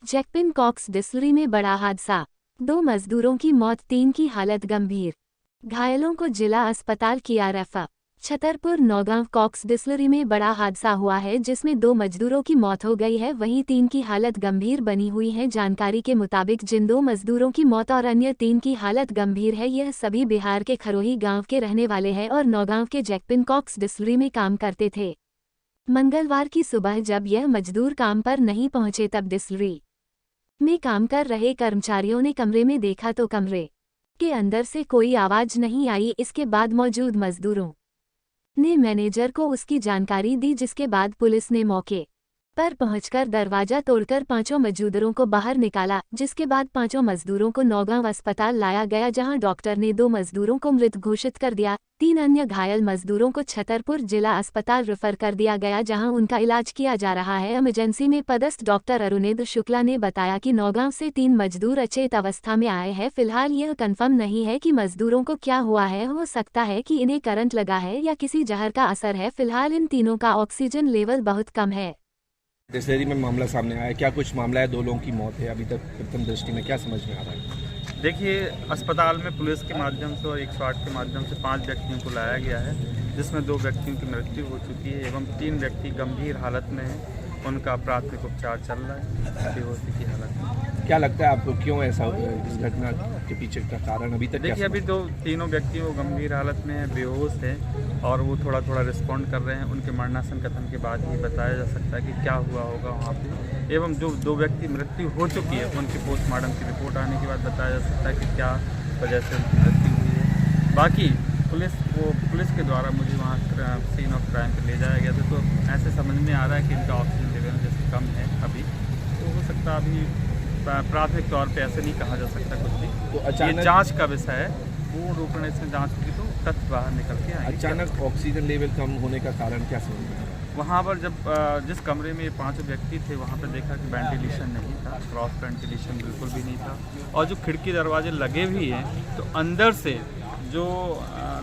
जैकपिन COX distillery में बड़ा हादसा, 2 मजदूरों की मौत, 3 की हालत गंभीर। घायलों को जिला अस्पताल किया refer. Chhatarpur Naugaon Cox distillery में बड़ा हादसा हुआ है जिसमें 2 मजदूरों की मौत हो गई है, वहीं 3 की हालत गंभीर बनी हुई है। जानकारी के मुताबिक जिन 2 मजदूरों की मौत और अन्य 3 की हालत गंभीर है, यह सभी बिहार के खरोही गांव के रहने वाले हैं और नौगांव के जैकपिन कॉक्स डिस्टिलरी में काम करते थे। मंगलवार की सुबह जब यह मजदूर काम पर नहीं पहुंचे तब डिस्टिलरी में काम कर रहे कर्मचारियों ने कमरे में देखा तो कमरे के अंदर से कोई आवाज नहीं आई। इसके बाद मौजूद मजदूरों ने मैनेजर को उसकी जानकारी दी, जिसके बाद पुलिस ने मौके पर पहुंचकर दरवाजा तोड़कर 5 मजदूरों को बाहर निकाला, जिसके बाद 5 मजदूरों को नौगांव अस्पताल लाया गया, जहां डॉक्टर ने 2 मजदूरों को मृत घोषित कर दिया। 3 अन्य घायल मजदूरों को छतरपुर जिला अस्पताल रेफर कर दिया गया, जहां उनका इलाज किया जा रहा है। इमरजेंसी में पदस्थ डॉक्टर अरुणेंद्र शुक्ला ने बताया कि नौगांव से 3 मजदूर अचेत अवस्था में आए हैं। फिलहाल यह कन्फर्म नहीं है कि मजदूरों को क्या हुआ है, हो सकता है कि इन्हें करंट लगा है या किसी जहर का असर है। फिलहाल इन तीनों का ऑक्सीजन लेवल बहुत कम है। डिस्टिलरी में मामला सामने आया, क्या कुछ मामला है? 2 लोगों की मौत है, अभी तक प्रथम दृष्टि में क्या समझ में आ रहा है? देखिए, अस्पताल में पुलिस के माध्यम से और 108 के माध्यम से 5 व्यक्तियों को लाया गया है, जिसमें 2 व्यक्तियों की मृत्यु हो चुकी है एवं 3 व्यक्ति गंभीर हालत में हैं। उनका प्राथमिक उपचार चल रहा है बेहोशी की हालत में। क्या लगता है आपको, क्यों ऐसा हुआ? इस घटना के पीछे का कारण अभी तक? देखिए, अभी तीनों व्यक्ति वो गंभीर हालत में है, बेहोश है और वो थोड़ा थोड़ा रिस्पॉन्ड कर रहे हैं। उनके मरणासन कथन के बाद ही बताया जा सकता है कि क्या हुआ होगा वहाँ पे। एवं जो 2 व्यक्ति मृत्यु हो चुकी है, उनकी पोस्टमार्टम की रिपोर्ट आने के बाद बताया जा सकता है कि क्या वजह से मृत्यु हुई है। बाकी पुलिस के द्वारा मुझे वहाँ सीन ऑफ क्राइम पे ले जाया गया था, तो ऐसे समझ में आ रहा है कि इनका ऑक्सीजन लेवल जैसे कम है अभी, तो हो सकता है अभी प्राथमिक तौर पे ऐसे नहीं कहा जा सकता कुछ भी। तो अचानक ये जांच का विषय है, पूर्ण रूप से जांच होगी तो तथ्य बाहर निकल के आएंगे। अचानक ऑक्सीजन लेवल कम होने का कारण क्या समझ में? वहाँ पर जब जिस कमरे में 5 व्यक्ति थे, वहाँ पर देखा कि वेंटिलेशन नहीं था, क्रॉस वेंटिलेशन बिल्कुल भी नहीं था और जो खिड़की दरवाजे लगे भी हैं तो अंदर से जो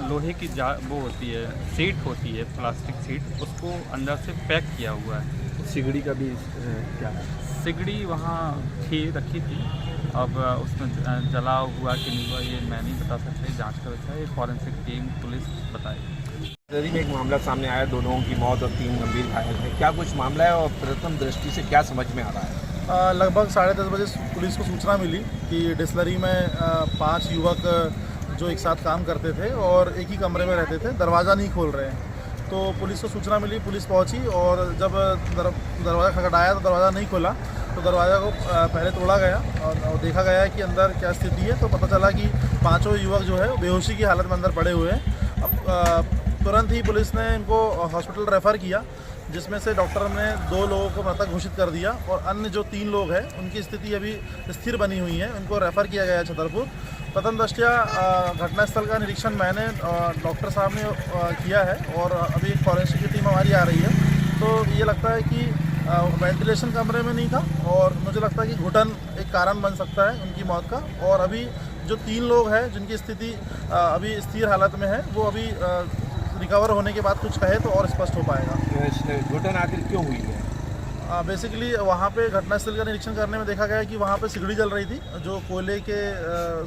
लोहे की वो होती है, सीट होती है, प्लास्टिक सीट, उसको अंदर से पैक किया हुआ है। सिगड़ी का भी क्या है? सिगड़ी वहाँ रखी थी, अब उसमें जला हुआ कि नहीं हुआ ये मैं नहीं बता सकता, जांच का विषय है, फॉरेंसिक टीम पुलिस बताएगी। डिस्टिलरी में एक मामला सामने आया, 2 लोगों की मौत और 3 गंभीर घायल हैं, क्या कुछ मामला है और प्रथम दृष्टि से क्या समझ में आ रहा है? लगभग 10:30 बजे पुलिस को सूचना मिली कि डिस्टिलरी में 5 युवक जो एक साथ काम करते थे और एक ही कमरे में रहते थे, दरवाज़ा नहीं खोल रहे हैं। तो पुलिस को सूचना मिली, पुलिस पहुंची और जब दरवाज़ा खटखटाया तो दरवाज़ा नहीं खोला, तो दरवाज़ा को पहले तोड़ा गया और देखा गया कि अंदर क्या स्थिति है। तो पता चला कि 5 युवक जो है बेहोशी की हालत में अंदर पड़े हुए हैं। अब तुरंत ही पुलिस ने इनको हॉस्पिटल रेफ़र किया, जिसमें से डॉक्टर ने 2 लोगों को मृतक घोषित कर दिया और अन्य जो 3 लोग हैं उनकी स्थिति अभी स्थिर बनी हुई है, उनको रेफ़र किया गया है छतरपुर। प्रथम दृष्टया घटनास्थल का निरीक्षण मैंने डॉक्टर साहब ने किया है और अभी एक फॉरेंसिक की टीम हमारी आ रही है। तो ये लगता है कि वेंटिलेशन कमरे में नहीं था और मुझे लगता है कि घुटन एक कारण बन सकता है उनकी मौत का। और अभी जो 3 लोग हैं जिनकी स्थिति अभी स्थिर हालत में है, वो अभी रिकवर होने के बाद कुछ कहे तो और स्पष्ट हो पाएगा। घुटन आखिर क्यों हुई है? बेसिकली वहाँ पे घटनास्थल का निरीक्षण करने में देखा गया कि वहाँ पे सिगड़ी जल रही थी, जो कोयले के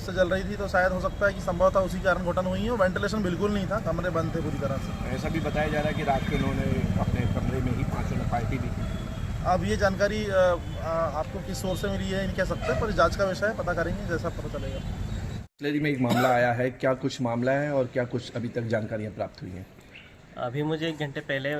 से जल रही थी, तो शायद हो सकता है कि संभवतः उसी कारण घुटन हुई है। वेंटिलेशन बिल्कुल नहीं था, कमरे बंद थे पूरी तरह से। ऐसा भी बताया जा रहा है कि रात को उन्होंने अपने कमरे में ही 5 ने पार्टी भी की। अब ये जानकारी आपको किस सोर्स से मिली है नहीं कह सकते, पर जाँच का विषय है, पता करेंगे जैसा पता चलेगा। डिस्टिलरी में एक मामला आया है, क्या कुछ मामला है और क्या कुछ अभी तक जानकारियाँ प्राप्त हुई हैं? अभी मुझे 1 घंटे पहले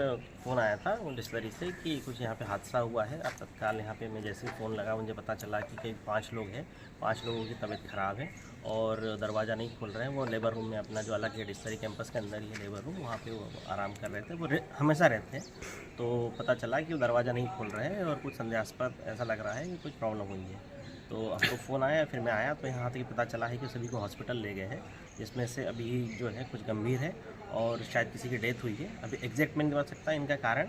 फ़ोन आया था डिस्टिलरी से कि कुछ यहाँ पे हादसा हुआ है। अब तत्काल यहाँ पे मैं जैसे ही फ़ोन लगा, मुझे पता चला कि कई 5 लोग हैं, 5 लोगों की तबीयत ख़राब है और दरवाज़ा नहीं खोल रहे हैं। वो लेबर रूम में अपना जो अलग है, डिस्टिलरी कैंपस के अंदर ही है लेबर रूम, वहाँ पे वो आराम कर रहे थे, वो हमेशा रहते हैं। तो पता चला कि वो दरवाज़ा नहीं खोल रहे हैं और कुछ संदेहास्पद ऐसा लग रहा है कि कुछ प्रॉब्लम हुई है। तो हमको फ़ोन आया, फिर मैं आया तो यहाँ तक पता चला है कि सभी को हॉस्पिटल ले गए हैं, जिसमें से अभी जो है कुछ गंभीर है और शायद किसी की डेथ हुई है। अभी एग्जैक्ट मैं नहीं बता सकता इनका कारण।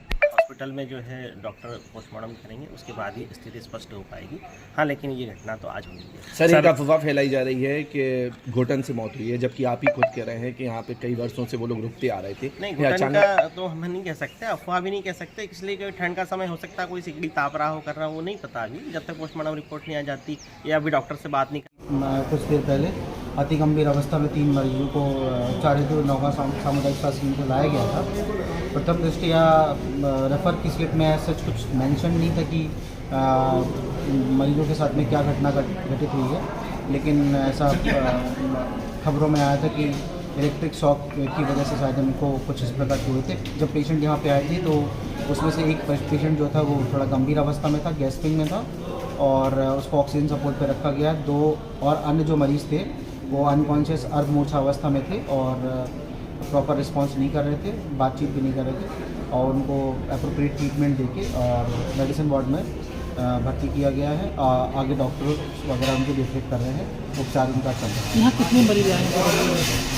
हॉस्पिटल में जो है डॉक्टर पोस्टमार्टम करेंगे, उसके बाद ही स्थिति स्पष्ट हो पाएगी। हाँ, लेकिन ये घटना तो आज हुई है। सर, एक अफवाह फैलाई जा रही है कि घुटन से मौत हुई है, जबकि आप ही खुद कह रहे हैं कि यहाँ पे कई वर्षों से वो लोग रुकते आ रहे थे। नहीं, ये घुटन अचानक का तो हम नहीं कह सकते, अफवाह भी नहीं कह सकते, इसलिए कि ठंड का समय हो सकता है, कोई सिगड़ी ताप रहा हो, कर रहा हो, वो नहीं पता अभी, जब तक पोस्टमार्टम रिपोर्ट नहीं आ जाती या अभी डॉक्टर से बात नहीं कुछ देर पहले अति गंभीर अवस्था में 3 मरीजों को उपचार हेतु नौगांव सामुदायिक स्वास्थ्य केंद्र लाया गया था। प्रथम दृष्टया रेफर की स्लिप में सच कुछ मेंशन नहीं था कि मरीजों के साथ में क्या घटना घटित हुई है, लेकिन ऐसा खबरों में आया था कि इलेक्ट्रिक शॉक की वजह से शायद उनको कुछ इस प्रकार हुए थे। जब पेशेंट यहाँ पे आए थे तो उसमें से एक पेशेंट जो था वो थोड़ा गंभीर अवस्था में था, गैस्पिंग में था और उसको ऑक्सीजन सपोर्ट पे रखा गया। 2 और अन्य जो मरीज़ थे वो अनकॉन्शियस अर्धमूर्छा अवस्था में थे और प्रॉपर रिस्पांस नहीं कर रहे थे, बातचीत भी नहीं कर रहे थे और उनको अप्रोप्रिएट ट्रीटमेंट देके और मेडिसिन वार्ड में भर्ती किया गया है। आगे डॉक्टर वगैरह उनकी देखरेख कर रहे हैं, उपचार उनका चल रहा है। यहाँ कितने मरीज आए हैं?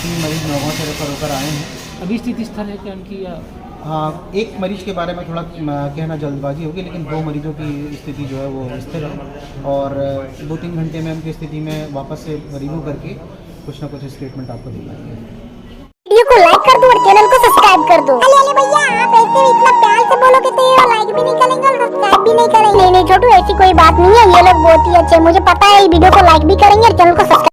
3 मरीज नौगांव से रेफर होकर आए हैं। अभी स्थिति स्थिर है क्या उनकी या? हाँ, एक मरीज के बारे में थोड़ा कहना जल्दबाजी होगी, लेकिन 2 मरीजों की स्थिति जो है वो स्थिर है और 2-3 घंटे में उनकी स्थिति में वापस से रिव्यू करके कुछ ना कुछ स्टेटमेंट आपको दिखाएंगे। वीडियो को लाइक कर दो और चैनल को सब्सक्राइब कर दो। अरे भैया, आप ऐसे इतना प्यार से बोलोगे तो ये लाइक भी नहीं करेंगे और सब्सक्राइब भी नहीं करेंगे। नहीं छोटू, ऐसी कोई बात नहीं है, ये लोग बहुत ही अच्छे, मुझे पता है। वीडियो को लाइक भी करेंगे और चैनल को सब्सक्राइब